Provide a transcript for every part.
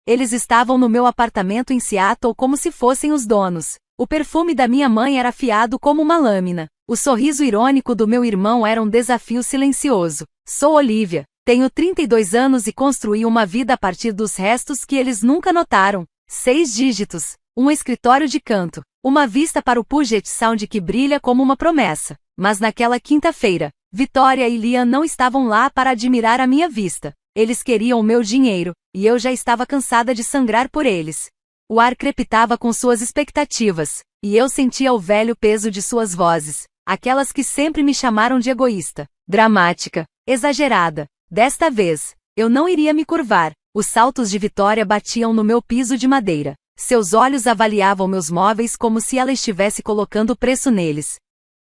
Eles estavam no meu apartamento em Seattle como se fossem os donos. O perfume da minha mãe era afiado como uma lâmina. O sorriso irônico do meu irmão era um desafio silencioso. Sou Olivia, tenho 32 anos e construí uma vida a partir dos restos que eles nunca notaram. 6 dígitos, um escritório de canto, uma vista para o Puget Sound que brilha como uma promessa. Mas naquela quinta-feira, Victoria e Liam não estavam lá para admirar a minha vista. Eles queriam o meu dinheiro, e eu já estava cansada de sangrar por eles. O ar crepitava com suas expectativas, e eu sentia o velho peso de suas vozes, aquelas que sempre me chamaram de egoísta, dramática, exagerada. Desta vez, eu não iria me curvar. Os saltos de Victoria batiam no meu piso de madeira. Seus olhos avaliavam meus móveis como se ela estivesse colocando preço neles.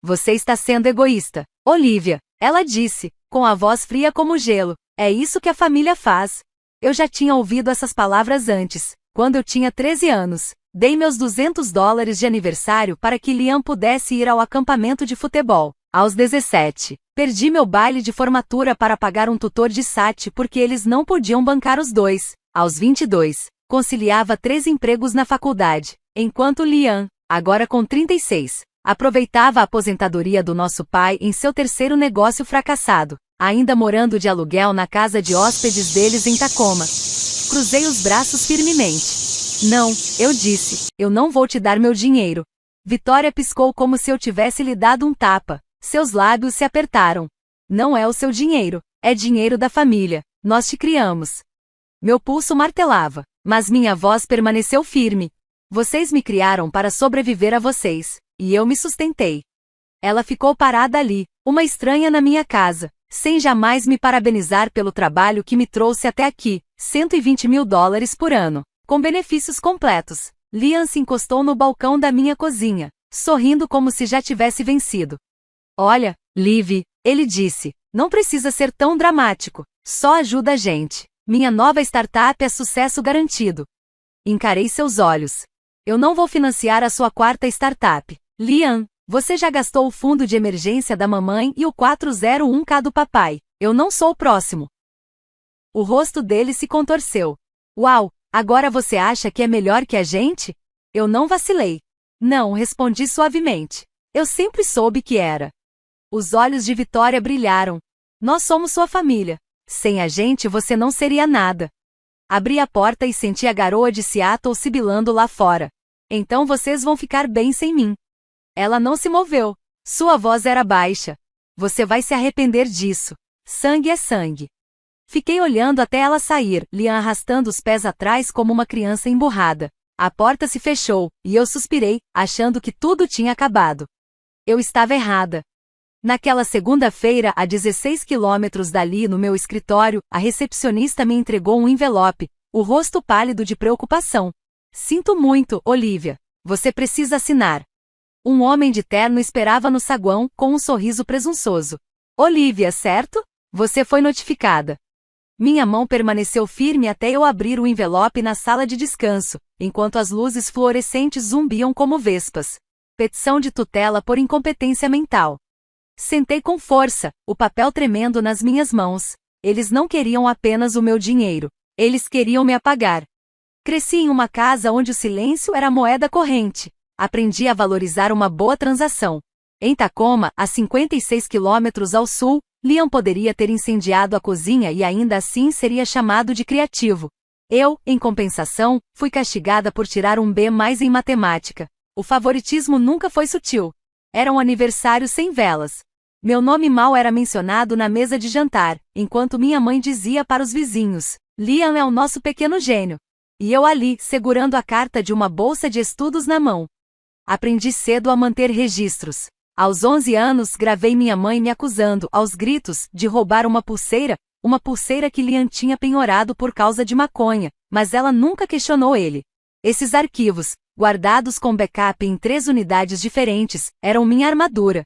Você está sendo egoísta, Olivia, ela disse, com a voz fria como gelo. É isso que a família faz. Eu já tinha ouvido essas palavras antes. Quando eu tinha 13 anos, dei meus $200 de aniversário para que Liam pudesse ir ao acampamento de futebol. Aos 17, perdi meu baile de formatura para pagar um tutor de SAT porque eles não podiam bancar os dois. Aos 22, conciliava 3 empregos na faculdade, enquanto Liam, agora com 36, aproveitava a aposentadoria do nosso pai em seu terceiro negócio fracassado, ainda morando de aluguel na casa de hóspedes deles em Tacoma. Cruzei os braços firmemente. Não, eu disse, eu não vou te dar meu dinheiro. Victoria piscou como se eu tivesse lhe dado um tapa. Seus lábios se apertaram. Não é o seu dinheiro, é dinheiro da família. Nós te criamos. Meu pulso martelava, mas minha voz permaneceu firme. Vocês me criaram para sobreviver a vocês, e eu me sustentei. Ela ficou parada ali, uma estranha na minha casa, sem jamais me parabenizar pelo trabalho que me trouxe até aqui, $120 mil por ano, com benefícios completos. Liam se encostou no balcão da minha cozinha, sorrindo como se já tivesse vencido. Olha, Liv, ele disse, não precisa ser tão dramático, só ajuda a gente. Minha nova startup é sucesso garantido. Encarei seus olhos. Eu não vou financiar a sua quarta startup. Liam, você já gastou o fundo de emergência da mamãe e o 401k do papai. Eu não sou o próximo. O rosto dele se contorceu. Uau, agora você acha que é melhor que a gente? Eu não vacilei. Não, respondi suavemente. Eu sempre soube que era. Os olhos de Victoria brilharam. Nós somos sua família. Sem a gente você não seria nada. Abri a porta e senti a garoa de Seattle sibilando lá fora. Então vocês vão ficar bem sem mim. Ela não se moveu. Sua voz era baixa. Você vai se arrepender disso. Sangue é sangue. Fiquei olhando até ela sair, Liam arrastando os pés atrás como uma criança emburrada. A porta se fechou, e eu suspirei, achando que tudo tinha acabado. Eu estava errada. Naquela segunda-feira, a 16 quilômetros dali no meu escritório, a recepcionista me entregou um envelope, o rosto pálido de preocupação. Sinto muito, Olivia. Você precisa assinar. Um homem de terno esperava no saguão, com um sorriso presunçoso. Olivia, certo? Você foi notificada. Minha mão permaneceu firme até eu abrir o envelope na sala de descanso, enquanto as luzes fluorescentes zumbiam como vespas. Petição de tutela por incompetência mental. Sentei com força, o papel tremendo nas minhas mãos. Eles não queriam apenas o meu dinheiro. Eles queriam me apagar. Cresci em uma casa onde o silêncio era a moeda corrente. Aprendi a valorizar uma boa transação. Em Tacoma, a 56 quilômetros ao sul, Liam poderia ter incendiado a cozinha e ainda assim seria chamado de criativo. Eu, em compensação, fui castigada por tirar um B+ em matemática. O favoritismo nunca foi sutil. Era um aniversário sem velas. Meu nome mal era mencionado na mesa de jantar, enquanto minha mãe dizia para os vizinhos, Liam é o nosso pequeno gênio. E eu ali, segurando a carta de uma bolsa de estudos na mão. Aprendi cedo a manter registros. Aos 11 anos, gravei minha mãe me acusando, aos gritos, de roubar uma pulseira que Liam tinha penhorado por causa de maconha, mas ela nunca questionou ele. Esses arquivos, guardados com backup em 3 unidades diferentes, eram minha armadura.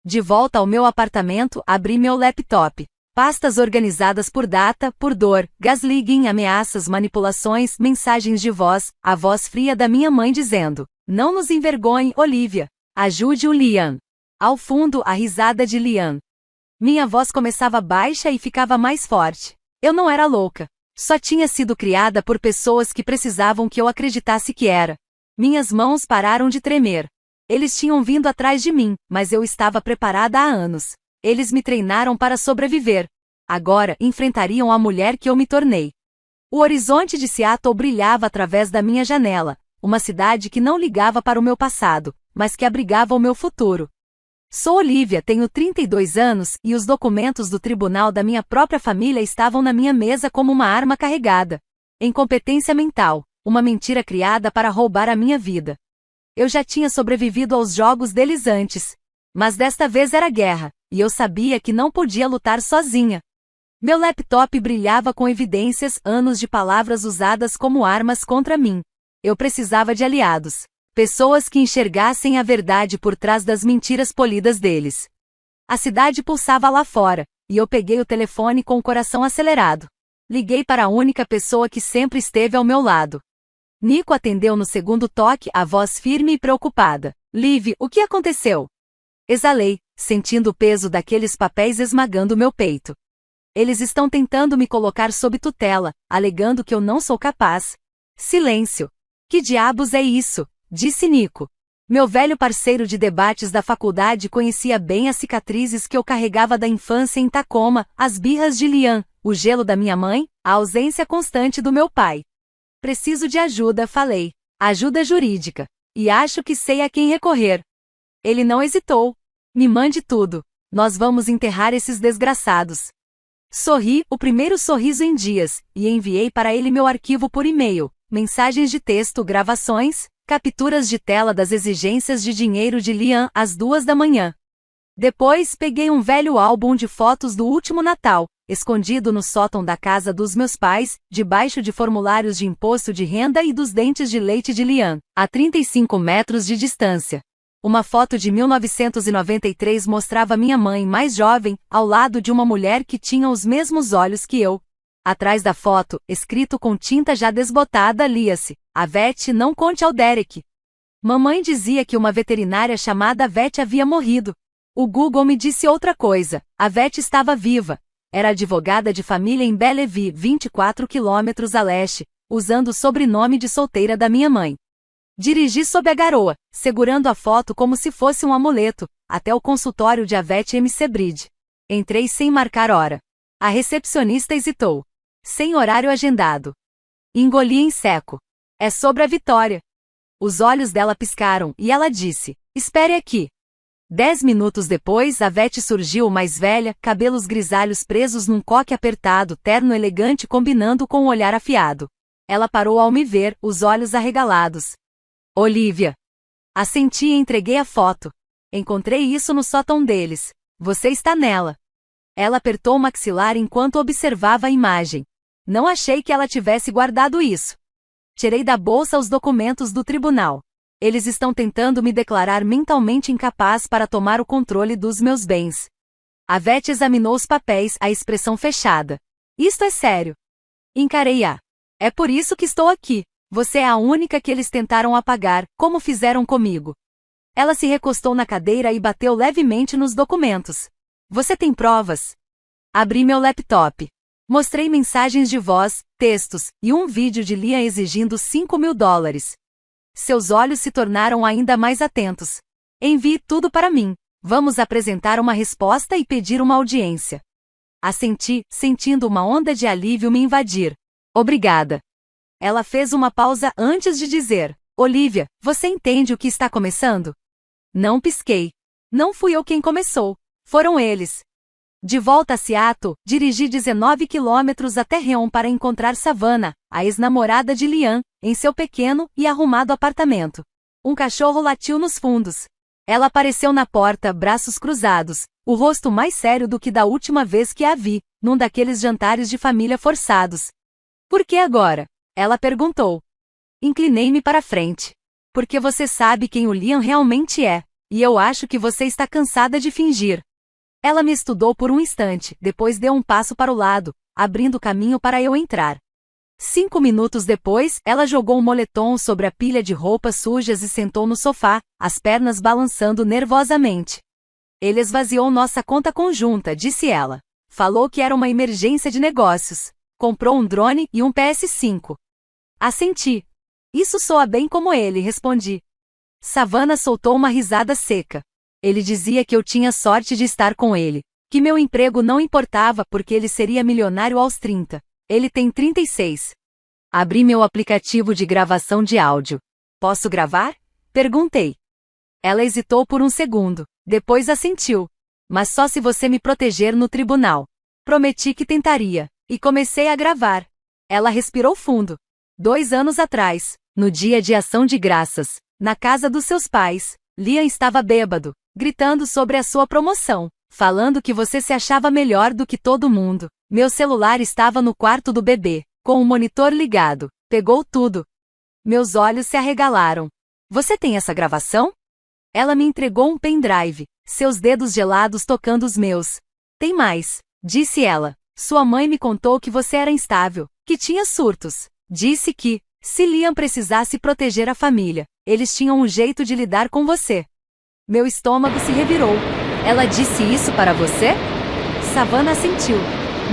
De volta ao meu apartamento, abri meu laptop. Pastas organizadas por data, por dor, gaslighting, ameaças, manipulações, mensagens de voz, a voz fria da minha mãe dizendo, não nos envergonhe, Olivia. Ajude o Liam. Ao fundo, a risada de Liam. Minha voz começava baixa e ficava mais forte. Eu não era louca. Só tinha sido criada por pessoas que precisavam que eu acreditasse que era. Minhas mãos pararam de tremer. Eles tinham vindo atrás de mim, mas eu estava preparada há anos. Eles me treinaram para sobreviver. Agora, enfrentariam a mulher que eu me tornei. O horizonte de Seattle brilhava através da minha janela, uma cidade que não ligava para o meu passado, mas que abrigava o meu futuro. Sou Olivia, tenho 32 anos, e os documentos do tribunal da minha própria família estavam na minha mesa como uma arma carregada. Incompetência mental, uma mentira criada para roubar a minha vida. Eu já tinha sobrevivido aos jogos deles antes. Mas desta vez era guerra, e eu sabia que não podia lutar sozinha. Meu laptop brilhava com evidências, anos de palavras usadas como armas contra mim. Eu precisava de aliados. Pessoas que enxergassem a verdade por trás das mentiras polidas deles. A cidade pulsava lá fora, e eu peguei o telefone com o coração acelerado. Liguei para a única pessoa que sempre esteve ao meu lado. Nico atendeu no segundo toque, a voz firme e preocupada. Liv, o que aconteceu? Exalei, sentindo o peso daqueles papéis esmagando meu peito. Eles estão tentando me colocar sob tutela, alegando que eu não sou capaz. Silêncio. Que diabos é isso? Disse Nico. Meu velho parceiro de debates da faculdade conhecia bem as cicatrizes que eu carregava da infância em Tacoma, as birras de Liam, o gelo da minha mãe, a ausência constante do meu pai. Preciso de ajuda, falei. Ajuda jurídica. E acho que sei a quem recorrer. Ele não hesitou. Me mande tudo. Nós vamos enterrar esses desgraçados. Sorri, o primeiro sorriso em dias, e enviei para ele meu arquivo por e-mail, mensagens de texto, gravações, capturas de tela das exigências de dinheiro de Liam às 2 da manhã. Depois peguei um velho álbum de fotos do último Natal, escondido no sótão da casa dos meus pais, debaixo de formulários de imposto de renda e dos dentes de leite de Liam, a 35 metros de distância. Uma foto de 1993 mostrava minha mãe mais jovem, ao lado de uma mulher que tinha os mesmos olhos que eu. Atrás da foto, escrito com tinta já desbotada, lia-se: Avete, não conte ao Derek. Mamãe dizia que uma veterinária chamada Avete havia morrido. O Google me disse outra coisa: Avete estava viva. Era advogada de família em Bellevue, 24 quilômetros a leste, usando o sobrenome de solteira da minha mãe. Dirigi sob a garoa, segurando a foto como se fosse um amuleto, até o consultório de Avete M. Sebride. Entrei sem marcar hora. A recepcionista hesitou. Sem horário agendado. Engoli em seco. É sobre a Vitória. Os olhos dela piscaram, e ela disse: espere aqui. 10 minutos depois, Avete surgiu mais velha, cabelos grisalhos presos num coque apertado, terno elegante combinando com um olhar afiado. Ela parou ao me ver, os olhos arregalados. Olivia. Assenti e entreguei a foto. Encontrei isso no sótão deles. Você está nela. Ela apertou o maxilar enquanto observava a imagem. Não achei que ela tivesse guardado isso. Tirei da bolsa os documentos do tribunal. Eles estão tentando me declarar mentalmente incapaz para tomar o controle dos meus bens. Avete examinou os papéis, a expressão fechada. Isto é sério. Encarei-a. É por isso que estou aqui. Você é a única que eles tentaram apagar, como fizeram comigo. Ela se recostou na cadeira e bateu levemente nos documentos. Você tem provas? Abri meu laptop. Mostrei mensagens de voz, textos, e um vídeo de Liam exigindo $5.000. Seus olhos se tornaram ainda mais atentos. Envie tudo para mim. Vamos apresentar uma resposta e pedir uma audiência. Assenti, sentindo uma onda de alívio me invadir. Obrigada. Ela fez uma pausa antes de dizer: Olivia, você entende o que está começando? Não pisquei. Não fui eu quem começou. Foram eles. De volta a Seattle, dirigi 19 quilômetros até Reno para encontrar Savannah, a ex-namorada de Liam, em seu pequeno e arrumado apartamento. Um cachorro latiu nos fundos. Ela apareceu na porta, braços cruzados, o rosto mais sério do que da última vez que a vi, num daqueles jantares de família forçados. Por que agora? Ela perguntou. Inclinei-me para frente. Porque você sabe quem o Liam realmente é, e eu acho que você está cansada de fingir. Ela me estudou por um instante, depois deu um passo para o lado, abrindo caminho para eu entrar. 5 minutos depois, ela jogou um moletom sobre a pilha de roupas sujas e sentou no sofá, as pernas balançando nervosamente. Ele esvaziou nossa conta conjunta, disse ela. Falou que era uma emergência de negócios. Comprou um drone e um PS5. Assenti. Isso soa bem como ele, respondi. Savannah soltou uma risada seca. Ele dizia que eu tinha sorte de estar com ele. Que meu emprego não importava porque ele seria milionário aos 30. Ele tem 36. Abri meu aplicativo de gravação de áudio. Posso gravar? Perguntei. Ela hesitou por um segundo, depois assentiu. Mas só se você me proteger no tribunal. Prometi que tentaria, e comecei a gravar. Ela respirou fundo. 2 anos atrás, no dia de ação de graças, na casa dos seus pais, Liam estava bêbado, gritando sobre a sua promoção, falando que você se achava melhor do que todo mundo. Meu celular estava no quarto do bebê, com o monitor ligado. Pegou tudo. Meus olhos se arregalaram. Você tem essa gravação? Ela me entregou um pendrive, seus dedos gelados tocando os meus. Tem mais, disse ela. Sua mãe me contou que você era instável, que tinha surtos. Disse que, se Liam precisasse proteger a família, eles tinham um jeito de lidar com você. Meu estômago se revirou. Ela disse isso para você? Savannah assentiu.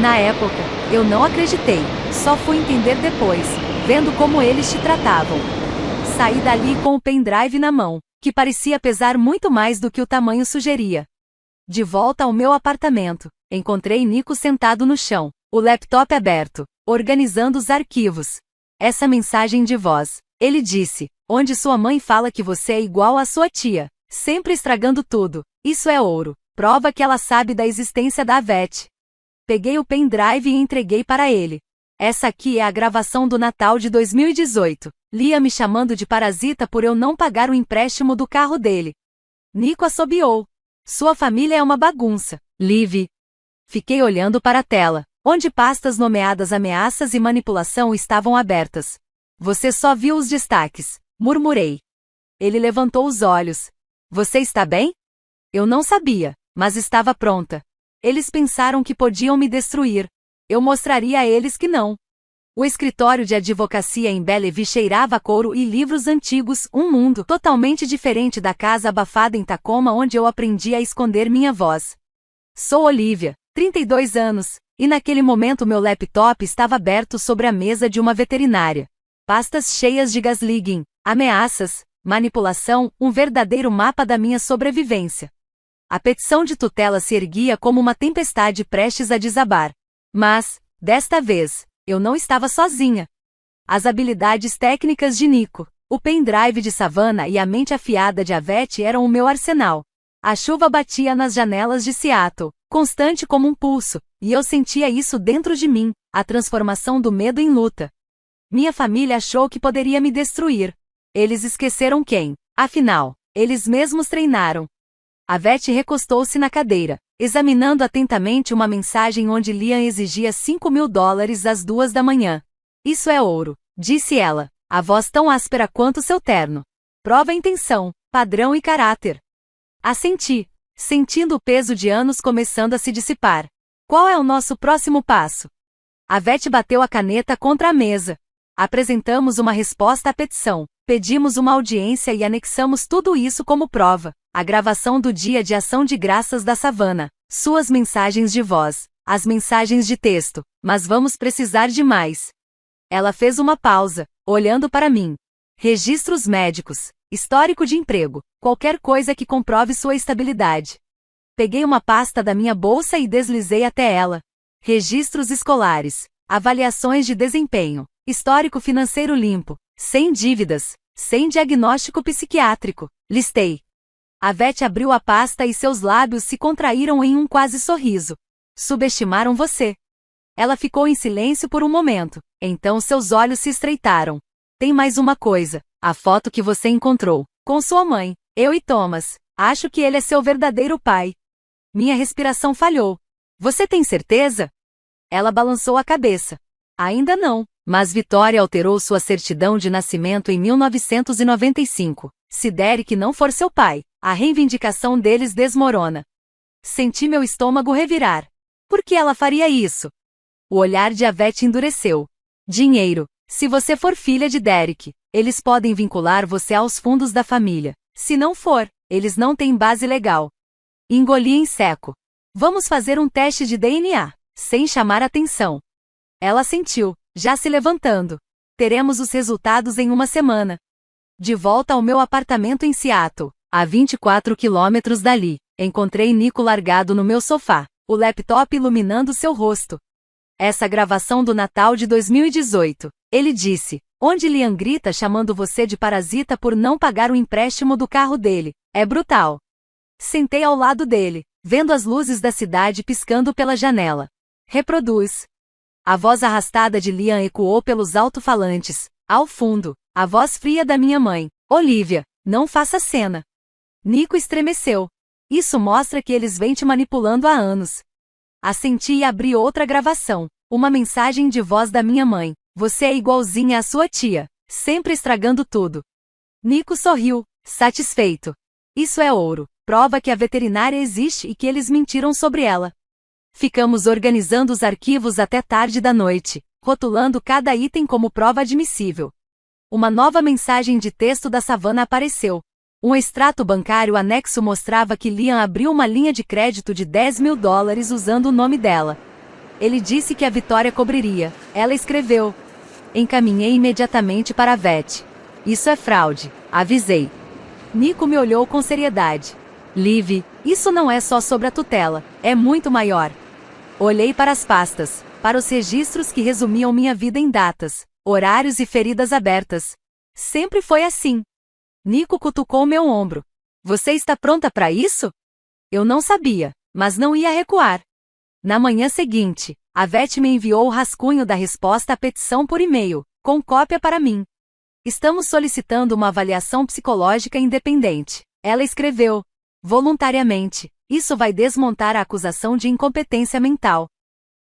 Na época, eu não acreditei, só fui entender depois, vendo como eles te tratavam. Saí dali com o pendrive na mão, que parecia pesar muito mais do que o tamanho sugeria. De volta ao meu apartamento, encontrei Nico sentado no chão, o laptop aberto, organizando os arquivos. Essa mensagem de voz, ele disse, onde sua mãe fala que você é igual à sua tia, sempre estragando tudo. Isso é ouro, prova que ela sabe da existência da Avete. Peguei o pendrive e entreguei para ele. Essa aqui é a gravação do Natal de 2018. Liam me chamando de parasita por eu não pagar o empréstimo do carro dele. Nico assobiou. Sua família é uma bagunça, Liv. Fiquei olhando para a tela, onde pastas nomeadas ameaças e manipulação estavam abertas. Você só viu os destaques, murmurei. Ele levantou os olhos. Você está bem? Eu não sabia, mas estava pronta. Eles pensaram que podiam me destruir. Eu mostraria a eles que não. O escritório de advocacia em Bellevue cheirava a couro e livros antigos, um mundo totalmente diferente da casa abafada em Tacoma onde eu aprendi a esconder minha voz. Sou Olivia, 32 anos, e naquele momento meu laptop estava aberto sobre a mesa de uma veterinária. Pastas cheias de gaslighting, ameaças, manipulação, um verdadeiro mapa da minha sobrevivência. A petição de tutela se erguia como uma tempestade prestes a desabar. Mas, desta vez, eu não estava sozinha. As habilidades técnicas de Nico, o pendrive de Savannah e a mente afiada de Avete eram o meu arsenal. A chuva batia nas janelas de Seattle, constante como um pulso, e eu sentia isso dentro de mim, a transformação do medo em luta. Minha família achou que poderia me destruir. Eles esqueceram quem, afinal, eles mesmos treinaram. Avete recostou-se na cadeira, examinando atentamente uma mensagem onde Liam exigia $5.000 às 2 da manhã. Isso é ouro, disse ela, a voz tão áspera quanto seu terno. Prova intenção, padrão e caráter. Assenti, sentindo o peso de anos começando a se dissipar. Qual é o nosso próximo passo? Avete bateu a caneta contra a mesa. Apresentamos uma resposta à petição, pedimos uma audiência e anexamos tudo isso como prova. A gravação do dia de ação de graças da Savannah, suas mensagens de voz, as mensagens de texto, mas vamos precisar de mais. Ela fez uma pausa, olhando para mim. Registros médicos, histórico de emprego, qualquer coisa que comprove sua estabilidade. Peguei uma pasta da minha bolsa e deslizei até ela. Registros escolares, avaliações de desempenho, histórico financeiro limpo, sem dívidas, sem diagnóstico psiquiátrico, listei. Avete abriu a pasta e seus lábios se contraíram em um quase sorriso. Subestimaram você. Ela ficou em silêncio por um momento, então seus olhos se estreitaram. Tem mais uma coisa, a foto que você encontrou, com sua mãe, eu e Thomas. Acho que ele é seu verdadeiro pai. Minha respiração falhou. Você tem certeza? Ela balançou a cabeça. Ainda não, mas Vitória alterou sua certidão de nascimento em 1995. Se Derek não for seu pai, a reivindicação deles desmorona. Senti meu estômago revirar. Por que ela faria isso? O olhar de Avete endureceu. Dinheiro. Se você for filha de Derek, eles podem vincular você aos fundos da família. Se não for, eles não têm base legal. Engoli em seco. Vamos fazer um teste de DNA, sem chamar atenção. Ela sentiu, já se levantando. Teremos os resultados em uma semana. De volta ao meu apartamento em Seattle, a 24 quilômetros dali, encontrei Nico largado no meu sofá, o laptop iluminando seu rosto. Essa gravação do Natal de 2018. Ele disse, onde Liam grita chamando você de parasita por não pagar o empréstimo do carro dele. É brutal. Sentei ao lado dele, vendo as luzes da cidade piscando pela janela. Reproduz. A voz arrastada de Liam ecoou pelos alto-falantes. Ao fundo, a voz fria da minha mãe. Olivia, não faça cena. Nico estremeceu. Isso mostra que eles vêm te manipulando há anos. Assenti e abri outra gravação. Uma mensagem de voz da minha mãe. Você é igualzinha à sua tia, sempre estragando tudo. Nico sorriu, satisfeito. Isso é ouro, prova que a veterinária existe e que eles mentiram sobre ela. Ficamos organizando os arquivos até tarde da noite, rotulando cada item como prova admissível. Uma nova mensagem de texto da Savannah apareceu. Um extrato bancário anexo mostrava que Liam abriu uma linha de crédito de $10.000 usando o nome dela. Ele disse que a Vitória cobriria. Ela escreveu. Encaminhei imediatamente para a VET. Isso é fraude, avisei. Nico me olhou com seriedade. Liv, isso não é só sobre a tutela, é muito maior. Olhei para as pastas, para os registros que resumiam minha vida em datas, horários e feridas abertas. Sempre foi assim. Nico cutucou meu ombro. Você está pronta para isso? Eu não sabia, mas não ia recuar. Na manhã seguinte, a VET me enviou o rascunho da resposta à petição por e-mail, com cópia para mim. Estamos solicitando uma avaliação psicológica independente. Ela escreveu. Voluntariamente, isso vai desmontar a acusação de incompetência mental.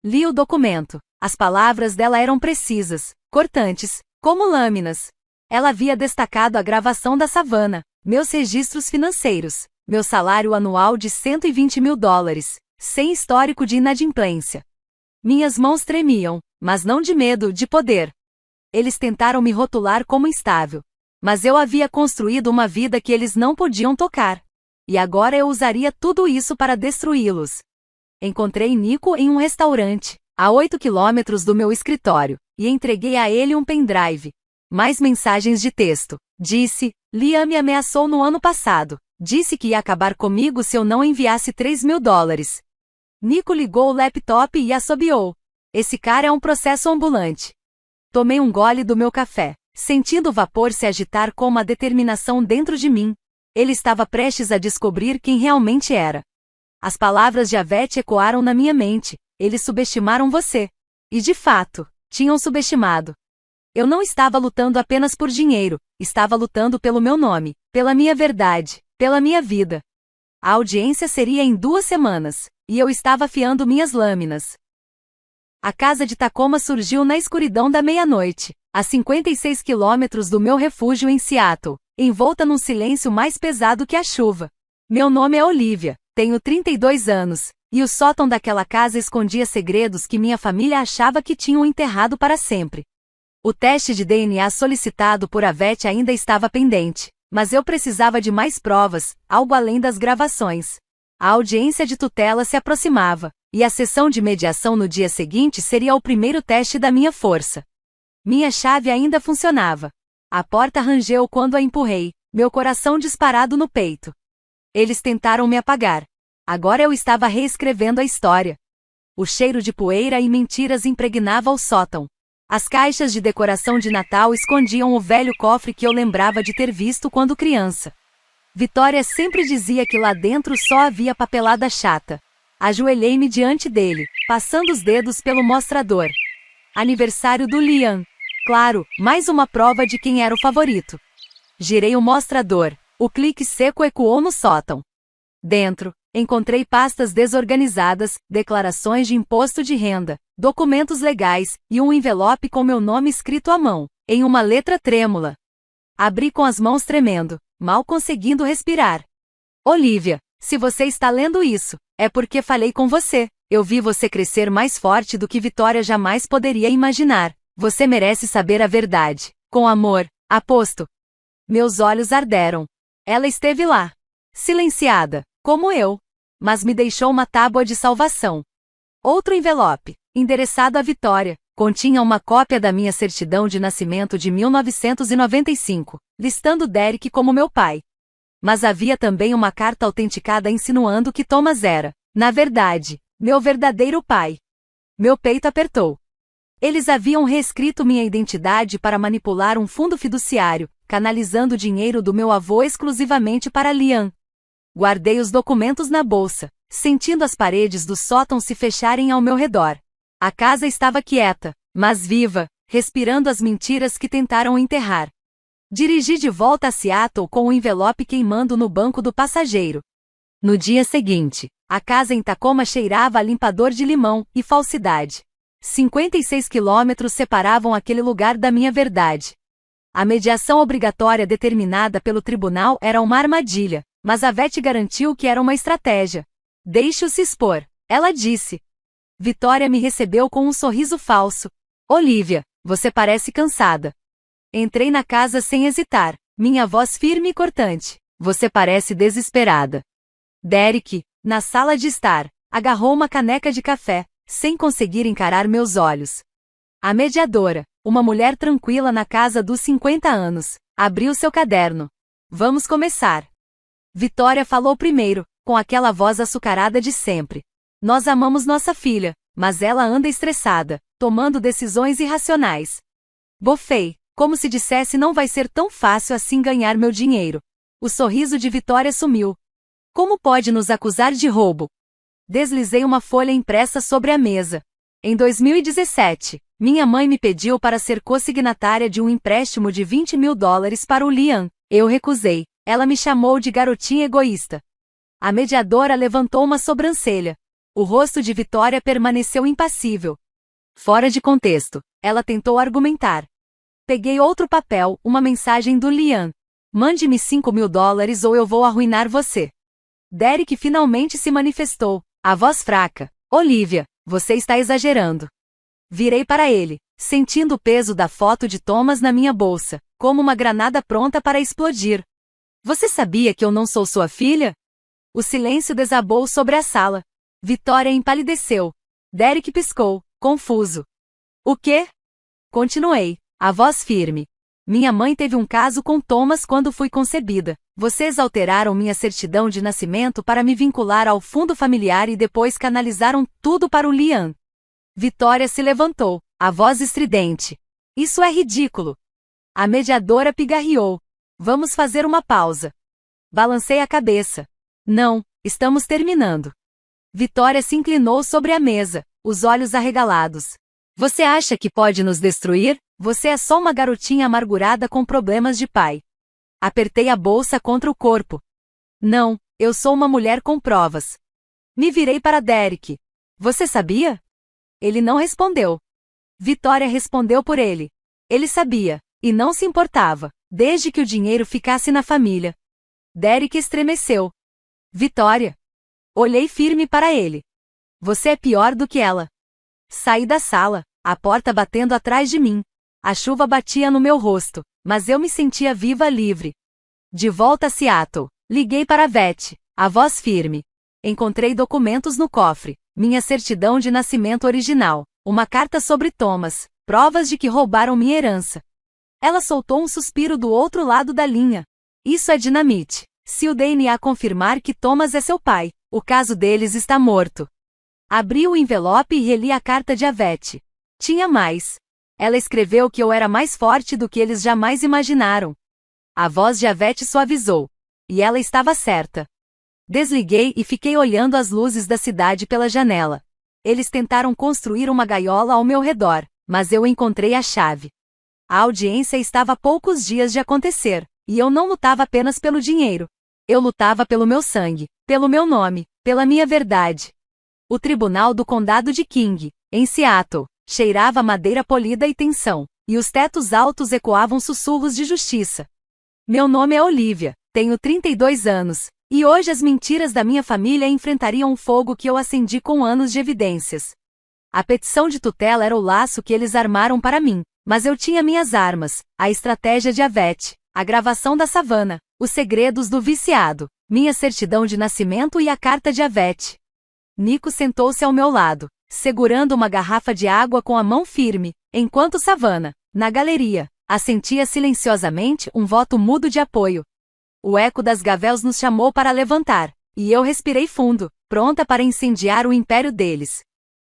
Li o documento. As palavras dela eram precisas, cortantes, como lâminas. Ela havia destacado a gravação da Savannah, meus registros financeiros, meu salário anual de $120.000, sem histórico de inadimplência. Minhas mãos tremiam, mas não de medo, de poder. Eles tentaram me rotular como instável. Mas eu havia construído uma vida que eles não podiam tocar. E agora eu usaria tudo isso para destruí-los. Encontrei Nico em um restaurante, a 8 quilômetros do meu escritório, e entreguei a ele um pendrive. Mais mensagens de texto. Disse, Liam me ameaçou no ano passado. Disse que ia acabar comigo se eu não enviasse $3.000. Nico ligou o laptop e assobiou. Esse cara é um processo ambulante. Tomei um gole do meu café, sentindo o vapor se agitar com uma determinação dentro de mim. Ele estava prestes a descobrir quem realmente era. As palavras de Avete ecoaram na minha mente. Eles subestimaram você. E de fato, tinham subestimado. Eu não estava lutando apenas por dinheiro, estava lutando pelo meu nome, pela minha verdade, pela minha vida. A audiência seria em 2 semanas, e eu estava afiando minhas lâminas. A casa de Tacoma surgiu na escuridão da meia-noite, a 56 quilômetros do meu refúgio em Seattle, envolta num silêncio mais pesado que a chuva. Meu nome é Olivia, tenho 32 anos, e o sótão daquela casa escondia segredos que minha família achava que tinham enterrado para sempre. O teste de DNA solicitado por Avete ainda estava pendente, mas eu precisava de mais provas, algo além das gravações. A audiência de tutela se aproximava, e a sessão de mediação no dia seguinte seria o primeiro teste da minha força. Minha chave ainda funcionava. A porta rangeu quando a empurrei, meu coração disparado no peito. Eles tentaram me apagar. Agora eu estava reescrevendo a história. O cheiro de poeira e mentiras impregnava o sótão. As caixas de decoração de Natal escondiam o velho cofre que eu lembrava de ter visto quando criança. Vitória sempre dizia que lá dentro só havia papelada chata. Ajoelhei-me diante dele, passando os dedos pelo mostrador. Aniversário do Liam. Claro, mais uma prova de quem era o favorito. Girei o mostrador. O clique seco ecoou no sótão. Dentro, encontrei pastas desorganizadas, declarações de imposto de renda, documentos legais, e um envelope com meu nome escrito à mão, em uma letra trêmula. Abri com as mãos tremendo, mal conseguindo respirar. Olivia, se você está lendo isso, é porque falei com você. Eu vi você crescer mais forte do que Vitória jamais poderia imaginar. Você merece saber a verdade. Com amor, aposto. Meus olhos arderam. Ela esteve lá. Silenciada, como eu. Mas me deixou uma tábua de salvação. Outro envelope, endereçado à Vitória, Continha uma cópia da minha certidão de nascimento de 1995, listando Derek como meu pai. Mas havia também uma carta autenticada insinuando que Thomas era, na verdade, meu verdadeiro pai. Meu peito apertou. Eles haviam reescrito minha identidade para manipular um fundo fiduciário, canalizando o dinheiro do meu avô exclusivamente para Liam. Guardei os documentos na bolsa, sentindo as paredes do sótão se fecharem ao meu redor. A casa estava quieta, mas viva, respirando as mentiras que tentaram enterrar. Dirigi de volta a Seattle com o envelope queimando no banco do passageiro. No dia seguinte, a casa em Tacoma cheirava a limpador de limão e falsidade. 56 quilômetros separavam aquele lugar da minha verdade. A mediação obrigatória determinada pelo tribunal era uma armadilha, mas a Vet garantiu que era uma estratégia. Deixe-o se expor, ela disse. Vitória me recebeu com um sorriso falso. Olivia, você parece cansada. Entrei na casa sem hesitar, minha voz firme e cortante. Você parece desesperada. Derek, na sala de estar, agarrou uma caneca de café, sem conseguir encarar meus olhos. A mediadora, uma mulher tranquila na casa dos 50 anos, abriu seu caderno. Vamos começar. Vitória falou primeiro, com aquela voz açucarada de sempre. Nós amamos nossa filha, mas ela anda estressada, tomando decisões irracionais. Bofei, como se dissesse não vai ser tão fácil assim ganhar meu dinheiro. O sorriso de Vitória sumiu. Como pode nos acusar de roubo? Deslizei uma folha impressa sobre a mesa. Em 2017, minha mãe me pediu para ser consignatária de um empréstimo de $20.000 para o Liam. Eu recusei. Ela me chamou de garotinha egoísta. A mediadora levantou uma sobrancelha. O rosto de Vitória permaneceu impassível. Fora de contexto, ela tentou argumentar. Peguei outro papel, uma mensagem do Liam. Mande-me $5.000 ou eu vou arruinar você. Derek finalmente se manifestou, a voz fraca. Olivia, você está exagerando. Virei para ele, sentindo o peso da foto de Thomas na minha bolsa, como uma granada pronta para explodir. Você sabia que eu não sou sua filha? O silêncio desabou sobre a sala. Vitória empalideceu. Derek piscou, confuso. O quê? Continuei, a voz firme. Minha mãe teve um caso com Thomas quando fui concebida. Vocês alteraram minha certidão de nascimento para me vincular ao fundo familiar e depois canalizaram tudo para o Liam. Vitória se levantou, a voz estridente. Isso é ridículo. A mediadora pigarreou. Vamos fazer uma pausa. Balancei a cabeça. Não, estamos terminando. Vitória se inclinou sobre a mesa, os olhos arregalados. Você acha que pode nos destruir? Você é só uma garotinha amargurada com problemas de pai. Apertei a bolsa contra o corpo. Não, eu sou uma mulher com provas. Me virei para Derek. Você sabia? Ele não respondeu. Vitória respondeu por ele. Ele sabia, e não se importava, desde que o dinheiro ficasse na família. Derek estremeceu. Vitória. Olhei firme para ele. Você é pior do que ela. Saí da sala, a porta batendo atrás de mim. A chuva batia no meu rosto, mas eu me sentia viva livre. De volta a Seattle, liguei para a Vet, a voz firme. Encontrei documentos no cofre, minha certidão de nascimento original, uma carta sobre Thomas, provas de que roubaram minha herança. Ela soltou um suspiro do outro lado da linha. Isso é dinamite. Se o DNA confirmar que Thomas é seu pai, o caso deles está morto. Abri o envelope e reli a carta de Avete. Tinha mais. Ela escreveu que eu era mais forte do que eles jamais imaginaram. A voz de Avete suavizou. E ela estava certa. Desliguei e fiquei olhando as luzes da cidade pela janela. Eles tentaram construir uma gaiola ao meu redor, mas eu encontrei a chave. A audiência estava a poucos dias de acontecer, e eu não lutava apenas pelo dinheiro. Eu lutava pelo meu sangue, pelo meu nome, pela minha verdade. O tribunal do condado de King, em Seattle, cheirava madeira polida e tensão, e os tetos altos ecoavam sussurros de justiça. Meu nome é Olivia, tenho 32 anos, e hoje as mentiras da minha família enfrentariam um fogo que eu acendi com anos de evidências. A petição de tutela era o laço que eles armaram para mim, mas eu tinha minhas armas, a estratégia de Avete, a gravação da savana, os segredos do viciado, minha certidão de nascimento e a carta de Avete. Nico sentou-se ao meu lado, segurando uma garrafa de água com a mão firme, enquanto Savannah, na galeria, assentia silenciosamente um voto mudo de apoio. O eco das gavéus nos chamou para levantar, e eu respirei fundo, pronta para incendiar o império deles.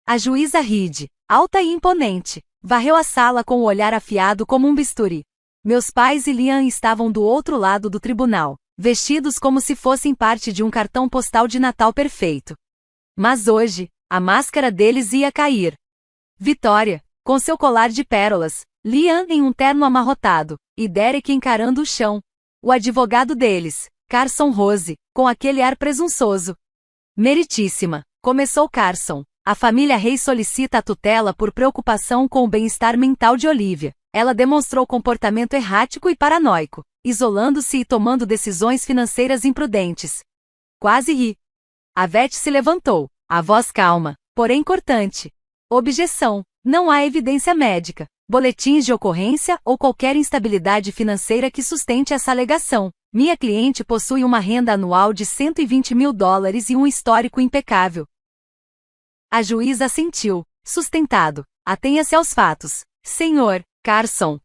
A juíza Reed, alta e imponente, varreu a sala com o olhar afiado como um bisturi. Meus pais e Liam estavam do outro lado do tribunal, vestidos como se fossem parte de um cartão postal de Natal perfeito. Mas hoje, a máscara deles ia cair. Victoria, com seu colar de pérolas, Liam em um terno amarrotado, e Derek encarando o chão. O advogado deles, Carson Rose, com aquele ar presunçoso. Meritíssima, começou Carson. A família Reis solicita a tutela por preocupação com o bem-estar mental de Olivia. Ela demonstrou comportamento errático e paranoico, isolando-se e tomando decisões financeiras imprudentes. Quase ri. A Vet se levantou, a voz calma, porém cortante. Objeção. Não há evidência médica, boletins de ocorrência ou qualquer instabilidade financeira que sustente essa alegação. Minha cliente possui uma renda anual de $120 mil e um histórico impecável. A juíza assentiu, sustentado. Atenha-se aos fatos, senhor Carson.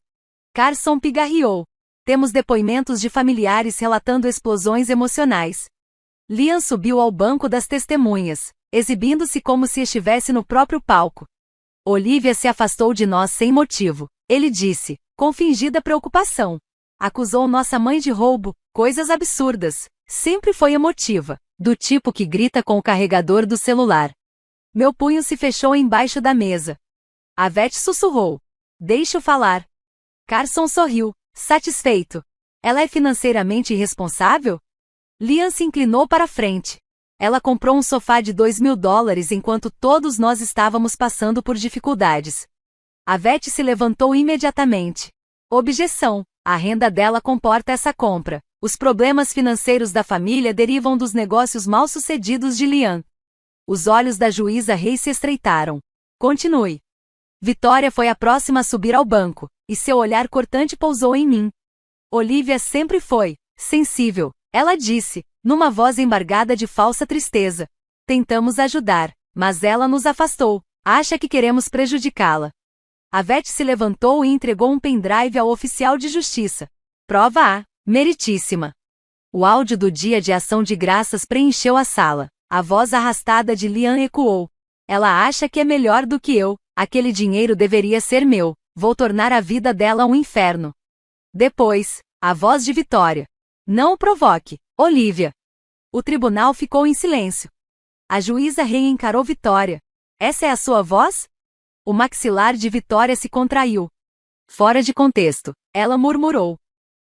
Carson pigarreou. Temos depoimentos de familiares relatando explosões emocionais. Liam subiu ao banco das testemunhas, exibindo-se como se estivesse no próprio palco. Olivia se afastou de nós sem motivo, ele disse, com fingida preocupação. Acusou nossa mãe de roubo, coisas absurdas. Sempre foi emotiva, do tipo que grita com o carregador do celular. Meu punho se fechou embaixo da mesa. A Vet sussurrou. Deixe-o falar. Carson sorriu, satisfeito. Ela é financeiramente irresponsável? Liam se inclinou para a frente. Ela comprou um sofá de $2 mil enquanto todos nós estávamos passando por dificuldades. A Vet se levantou imediatamente. Objeção. A renda dela comporta essa compra. Os problemas financeiros da família derivam dos negócios mal-sucedidos de Liam. Os olhos da juíza Reis se estreitaram. Continue. Victoria foi a próxima a subir ao banco, e seu olhar cortante pousou em mim. Olivia sempre foi sensível, ela disse, numa voz embargada de falsa tristeza. Tentamos ajudar, mas ela nos afastou. Acha que queremos prejudicá-la. A Vet se levantou e entregou um pendrive ao oficial de justiça. Prova A, meritíssima. O áudio do dia de ação de graças preencheu a sala. A voz arrastada de Liam ecoou. Ela acha que é melhor do que eu. Aquele dinheiro deveria ser meu. Vou tornar a vida dela um inferno. Depois, a voz de Victoria. Não o provoque, Olivia. O tribunal ficou em silêncio. A juíza Rei encarou Victoria. Essa é a sua voz? O maxilar de Victoria se contraiu. Fora de contexto, ela murmurou.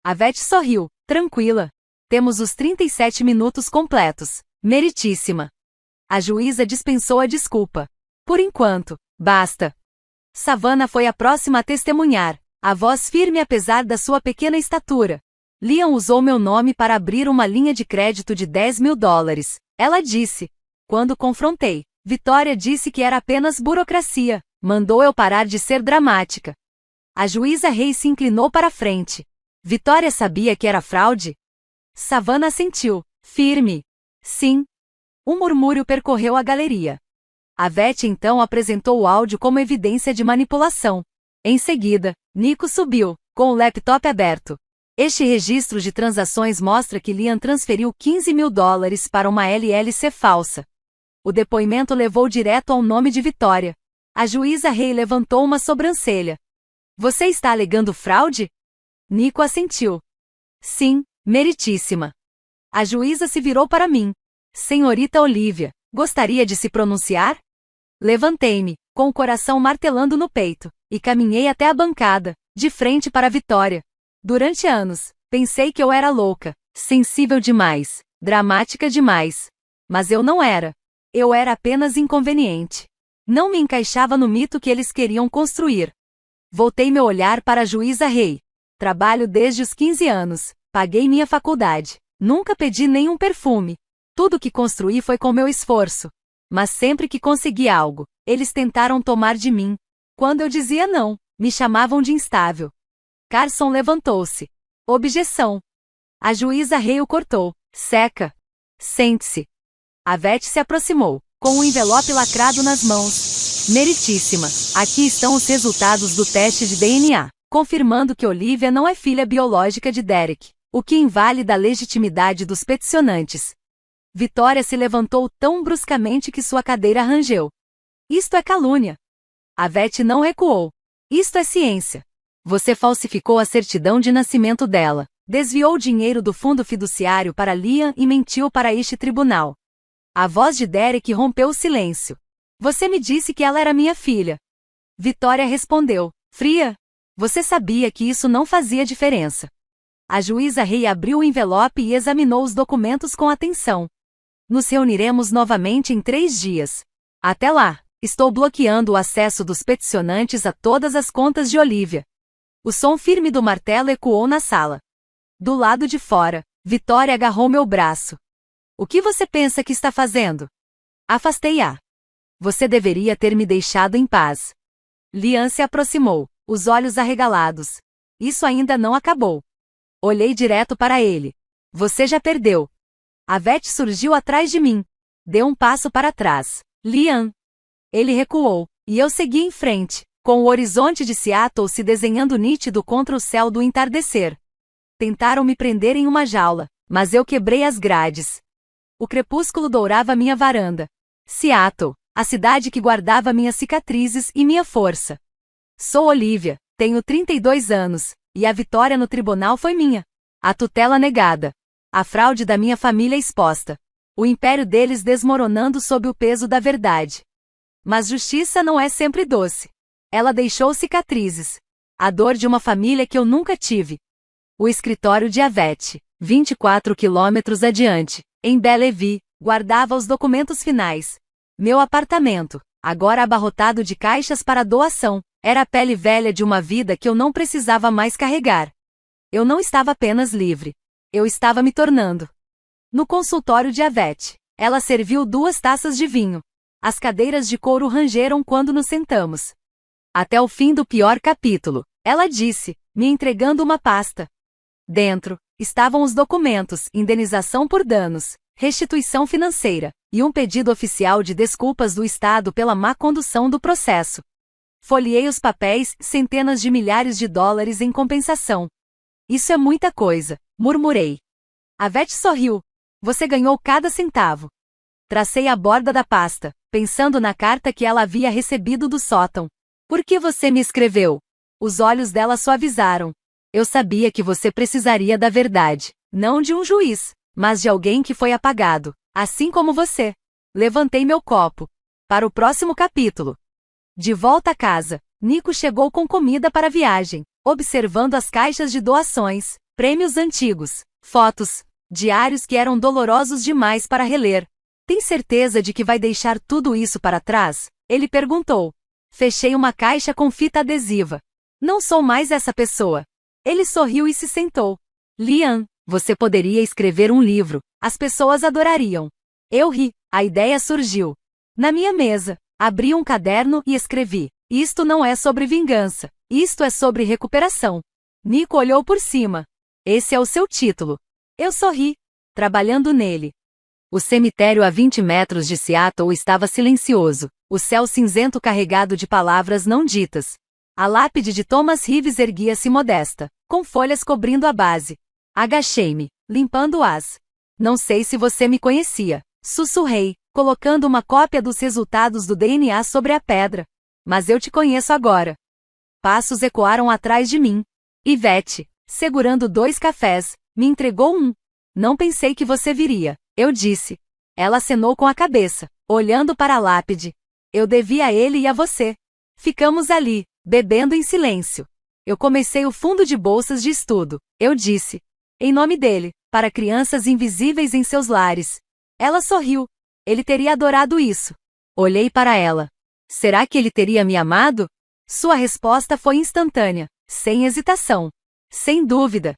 A Vet sorriu, tranquila. Temos os 37 minutos completos. Meritíssima. A juíza dispensou a desculpa. Por enquanto, basta. Savannah foi a próxima a testemunhar, a voz firme apesar da sua pequena estatura. Liam usou meu nome para abrir uma linha de crédito de $10 mil. Ela disse. Quando confrontei, Victoria disse que era apenas burocracia. Mandou eu parar de ser dramática. A juíza Rei se inclinou para a frente. Victoria sabia que era fraude? Savannah assentiu, firme. Sim. Um murmúrio percorreu a galeria. A Vet então apresentou o áudio como evidência de manipulação. Em seguida, Nico subiu, com o laptop aberto. Este registro de transações mostra que Liam transferiu $15 mil para uma LLC falsa. O depoimento levou direto ao nome de Victoria. A juíza Rei levantou uma sobrancelha. Você está alegando fraude? Nico assentiu. Sim, meritíssima. A juíza se virou para mim. Senhorita Olivia, gostaria de se pronunciar? Levantei-me, com o coração martelando no peito, e caminhei até a bancada, de frente para Victoria. Durante anos, pensei que eu era louca, sensível demais, dramática demais. Mas eu não era. Eu era apenas inconveniente. Não me encaixava no mito que eles queriam construir. Voltei meu olhar para a juíza Rei. Trabalho desde os 15 anos, paguei minha faculdade, nunca pedi nenhum perfume. Tudo que construí foi com meu esforço. Mas sempre que consegui algo, eles tentaram tomar de mim. Quando eu dizia não, me chamavam de instável. Carson levantou-se. Objeção. A juíza Rei o cortou. Seca. Sente-se. A Vet se aproximou, com um envelope lacrado nas mãos. Meritíssima, aqui estão os resultados do teste de DNA, confirmando que Olivia não é filha biológica de Derek, o que invalida a legitimidade dos peticionantes. Vitória se levantou tão bruscamente que sua cadeira rangeu. Isto é calúnia. Yvette não recuou. Isto é ciência. Você falsificou a certidão de nascimento dela, desviou o dinheiro do fundo fiduciário para Liam e mentiu para este tribunal. A voz de Derek rompeu o silêncio. Você me disse que ela era minha filha. Vitória respondeu, fria. Você sabia que isso não fazia diferença. A juíza reabriu o envelope e examinou os documentos com atenção. Nos reuniremos novamente em 3 dias. Até lá, estou bloqueando o acesso dos peticionantes a todas as contas de Olivia. O som firme do martelo ecoou na sala. Do lado de fora, Vitória agarrou meu braço. O que você pensa que está fazendo? Afastei-a. Você deveria ter me deixado em paz. Liam se aproximou, os olhos arregalados. Isso ainda não acabou. Olhei direto para ele. Você já perdeu. Yvette surgiu atrás de mim. Deu um passo para trás. Liam. Ele recuou, e eu segui em frente, com o horizonte de Seattle se desenhando nítido contra o céu do entardecer. Tentaram me prender em uma jaula, mas eu quebrei as grades. O crepúsculo dourava minha varanda. Seattle, a cidade que guardava minhas cicatrizes e minha força. Sou Olivia, tenho 32 anos, e a vitória no tribunal foi minha. A tutela negada. A fraude da minha família exposta. O império deles desmoronando sob o peso da verdade. Mas justiça não é sempre doce. Ela deixou cicatrizes. A dor de uma família que eu nunca tive. O escritório de Yvette, 24 quilômetros adiante, em Bellevue, guardava os documentos finais. Meu apartamento, agora abarrotado de caixas para doação, era a pele velha de uma vida que eu não precisava mais carregar. Eu não estava apenas livre. Eu estava me tornando. No consultório de Yvette, ela serviu 2 taças de vinho. As cadeiras de couro rangeram quando nos sentamos. Até o fim do pior capítulo, ela disse, me entregando uma pasta. Dentro, estavam os documentos, indenização por danos, restituição financeira, e um pedido oficial de desculpas do Estado pela má condução do processo. Folheei os papéis, centenas de milhares de dólares em compensação. Isso é muita coisa, murmurei. Yvette sorriu. Você ganhou cada centavo. Tracei a borda da pasta, pensando na carta que ela havia recebido do sótão. Por que você me escreveu? Os olhos dela suavizaram. Eu sabia que você precisaria da verdade, não de um juiz, mas de alguém que foi apagado, assim como você. Levantei meu copo. Para o próximo capítulo. De volta a casa, Nico chegou com comida para a viagem, observando as caixas de doações, prêmios antigos, fotos, diários que eram dolorosos demais para reler. Tem certeza de que vai deixar tudo isso para trás? Ele perguntou. Fechei uma caixa com fita adesiva. Não sou mais essa pessoa. Ele sorriu e se sentou. Liam, você poderia escrever um livro. As pessoas adorariam. Eu ri. A ideia surgiu. Na minha mesa, abri um caderno e escrevi. Isto não é sobre vingança. Isto é sobre recuperação. Nico olhou por cima. Esse é o seu título. Eu sorri. Trabalhando nele. O cemitério a 20 metros de Seattle estava silencioso, o céu cinzento carregado de palavras não ditas. A lápide de Thomas Reeves erguia-se modesta, com folhas cobrindo a base. Agachei-me, limpando-as. Não sei se você me conhecia, sussurrei, colocando uma cópia dos resultados do DNA sobre a pedra. Mas eu te conheço agora. Passos ecoaram atrás de mim. Yvette, segurando 2 cafés, me entregou um. Não pensei que você viria. Eu disse. Ela acenou com a cabeça, olhando para a lápide. Eu devia a ele e a você. Ficamos ali, bebendo em silêncio. Eu comecei o fundo de bolsas de estudo. Eu disse. Em nome dele, para crianças invisíveis em seus lares. Ela sorriu. Ele teria adorado isso. Olhei para ela. Será que ele teria me amado? Sua resposta foi instantânea, sem hesitação. Sem dúvida.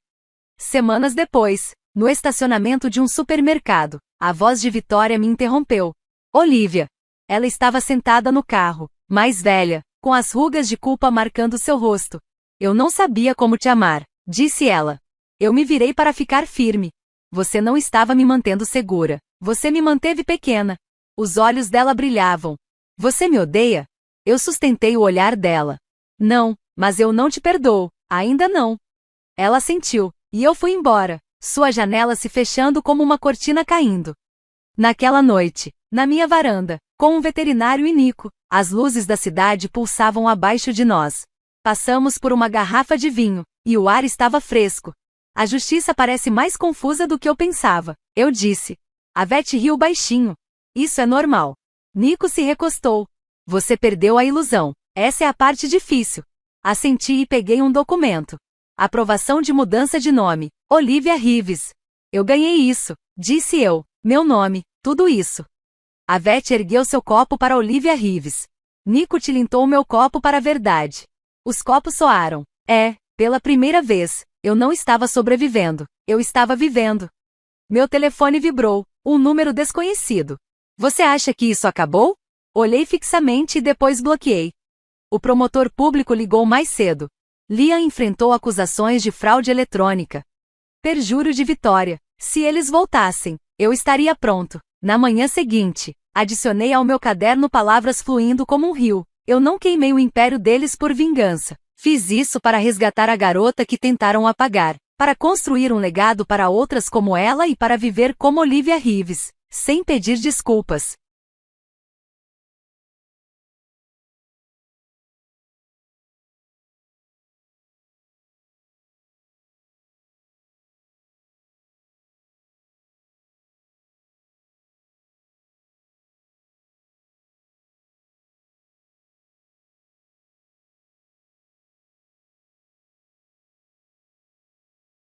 Semanas depois, no estacionamento de um supermercado, a voz de Vitória me interrompeu. Olivia. Ela estava sentada no carro, mais velha, com as rugas de culpa marcando seu rosto. Eu não sabia como te amar, disse ela. Eu me virei para ficar firme. Você não estava me mantendo segura. Você me manteve pequena. Os olhos dela brilhavam. Você me odeia? Eu sustentei o olhar dela. Não, mas eu não te perdoo. Ainda não. Ela sentiu, e eu fui embora, sua janela se fechando como uma cortina caindo. Naquela noite, na minha varanda, com um veterinário e Nico, as luzes da cidade pulsavam abaixo de nós. Passamos por uma garrafa de vinho, e o ar estava fresco. A justiça parece mais confusa do que eu pensava, eu disse. A Vete riu baixinho. Isso é normal. Nico se recostou. Você perdeu a ilusão. Essa é a parte difícil. Assenti e peguei um documento. Aprovação de mudança de nome. Olivia Rives. Eu ganhei isso, disse eu. Meu nome, tudo isso. A Vete ergueu seu copo para Olivia Rives. Nico tilintou meu copo para a verdade. Os copos soaram. Pela primeira vez, eu não estava sobrevivendo, eu estava vivendo. Meu telefone vibrou, um número desconhecido. Você acha que isso acabou? Olhei fixamente e depois bloqueei. O promotor público ligou mais cedo. Liam enfrentou acusações de fraude eletrônica. Perjúrio de vitória. Se eles voltassem, eu estaria pronto. Na manhã seguinte, adicionei ao meu caderno palavras fluindo como um rio. Eu não queimei o império deles por vingança. Fiz isso para resgatar a garota que tentaram apagar, para construir um legado para outras como ela e para viver como Olivia Rives, sem pedir desculpas.